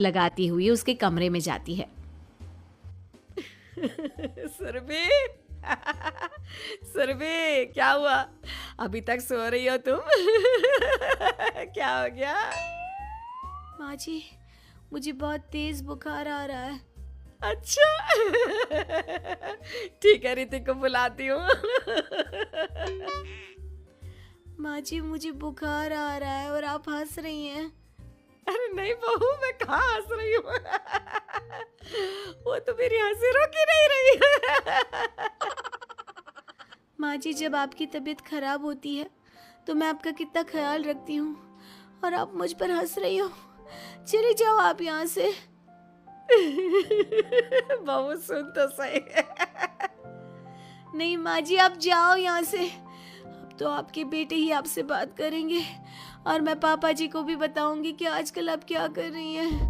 लगाती हुई उसके कमरे में जाती है। सुरभि सुरभि, क्या हुआ? अभी तक सो रही हो तुम? क्या हो गया? माँ जी, मुझे बहुत तेज बुखार आ रहा है। अच्छा। ठीक है, ऋतिक को बुलाती हूँ। माँ जी, मुझे बुखार आ रहा है और आप हंस रही हैं। अरे नहीं बहू, मैं कहाँ हंस रही हूँ। वो तो मेरी हंसी रोक ही नहीं रही है। माँ जी, जब आपकी तबीयत खराब होती है तो मैं आपका कितना ख्याल रखती हूँ और आप मुझ पर हंस रही हो। चली जाओ आप यहाँ से। बहू सुन तो सही। नहीं माँ जी, आप जाओ यहाँ से। अब तो आपके बेटे ही आपसे बात करेंगे और मैं पापा जी को भी बताऊंगी कि आजकल आप क्या कर रही हैं।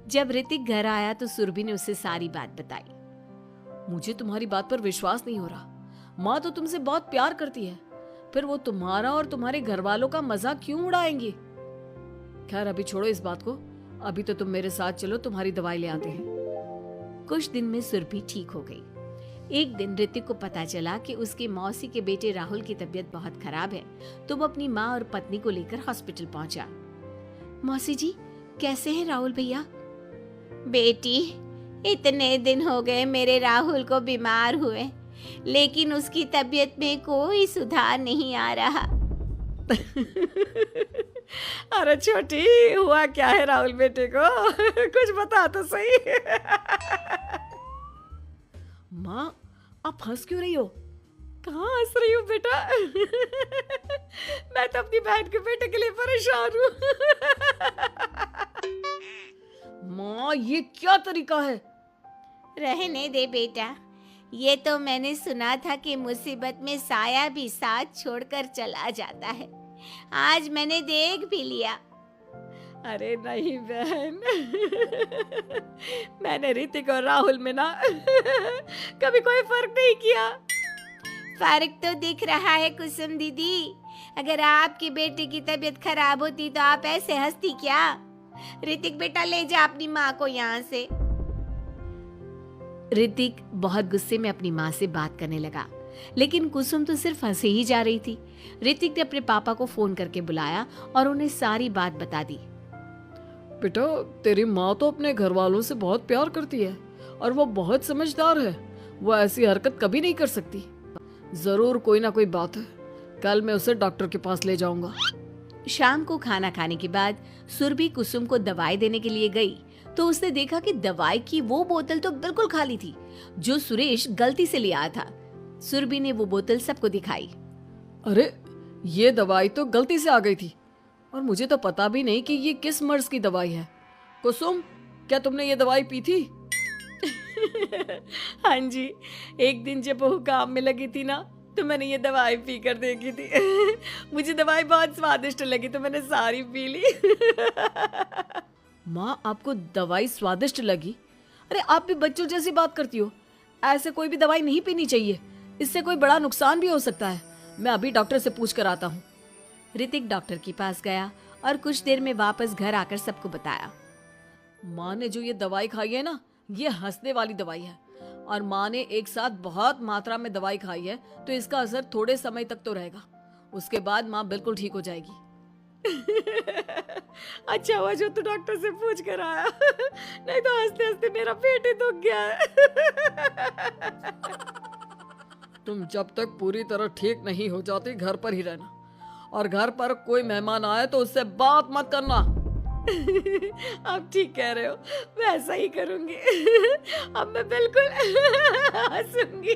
जब ऋतिक घर आया तो सुरभि ने उसे सारी बात बताई। मुझे तुम्हारी बात पर विश्वास नहीं हो रहा। माँ तो तुमसे बहुत प्यार करती है, फिर वो तुम्हारा और तुम्हारे घर वालों का मजाक क्यों उड़ाएंगी? खैर अभी छोड़ो इस बात को, अभी तो तुम मेरे साथ चलो, तुम्हारी दवाई ले आते हैं। कुछ दिन में सुरभि ठीक हो गई। एक दिन ऋतिक को पता चला कि उसकी मौसी के बेटे राहुल की तबीयत बहुत खराब है, तो वो अपनी माँ और पत्नी को लेकर हॉस्पिटल पहुंचा। मौसी जी, कैसे हैं राहुल भैया? बेटी, इतने दिन हो गए मेरे राहुल को बीमार हुए, लेकिन उसकी तबीयत में कोई सुधार नहीं आ रहा। अरे छोटी, हुआ क्या है राहुल बेटे को? कुछ बता तो सही। माँ, आप हंस क्यों रही हो? कहाँ हंस रही हूँ बेटा? मैं तो अपनी बहन के बेटे के लिए परेशान हूँ। माँ, ये क्या तरीका है? रहने दे बेटा, ये तो मैंने सुना था कि मुसीबत में साया भी साथ छोड़कर चला जाता है। आज मैंने देख भी लिया। अरे नहीं बहन, मैंने ऋतिक और राहुल में ना कभी कोई फर्क नहीं किया। फर्क तो दिख रहा है कुसुम दीदी। अगर आपकी बेटे की तबीयत खराब होती तो आप ऐसे हंसती क्या? ऋतिक बेटा, ले जा अपनी माँ को यहाँ से। ऋतिक बहुत गुस्से में अपनी माँ से बात करने लगा, लेकिन कुसुम तो सिर्फ हंसे ही जा रही थी। ऋतिक ने अपने पापा को फोन करके बुलाया और उन्हें सारी बात बता दी। बेटा, तेरी माँ तो अपने घर वालों से बहुत प्यार करती है और वो बहुत समझदार है। वो ऐसी हरकत कभी नहीं कर सकती। जरूर कोई ना कोई बात है। कल मैं उसे डॉक्टर के पास ले जाऊंगा। शाम को खाना खाने के बाद सुरभि कुसुम को दवाई देने के लिए गई तो उसने देखा कि दवाई की वो बोतल तो बिल्कुल खाली थी जो सुरेश गलती से ले आया था। सुरभि ने वो बोतल सबको दिखाई। अरे, ये दवाई तो गलती से आ गई थी और मुझे तो पता भी नहीं कि ये किस मर्ज की दवाई है। कुसुम, क्या तुमने ये दवाई पी थी? हाँ जी, एक दिन जब बहू काम में लगी थी ना, तो मैंने ये दवाई पी कर देखी थी। मुझे दवाई बहुत स्वादिष्ट लगी तो मैंने सारी पी ली। माँ, आपको दवाई स्वादिष्ट लगी? अरे आप भी बच्चों जैसी बात करती हो। ऐसे कोई भी दवाई नहीं पीनी चाहिए, इससे कोई बड़ा नुकसान भी हो सकता है। मैं अभी डॉक्टर से पूछ कर आता हूँ। ऋतिक डॉक्टर के पास गया और कुछ देर में वापस घर आकर सबको बताया। माँ ने जो ये दवाई खाई है ना, ये हंसने वाली दवाई है और माँ ने एक साथ बहुत मात्रा में दवाई खाई है, तो इसका असर थोड़े समय तक तो रहेगा। उसके बाद माँ बिल्कुल ठीक हो जाएगी। अच्छा हुआ जो तू डॉक्टर से पूछ कर आया, नहीं तो हंसते हंसते मेरा पेट ही दुख गया है। तुम जब तक पूरी तरह ठीक नहीं हो जाती घर पर ही रहना, और घर पर कोई मेहमान आए तो उससे बात मत करना। आप ठीक कह रहे हो, मैं ऐसा ही करूंगी। अब मैं बिल्कुल हंसूंगी।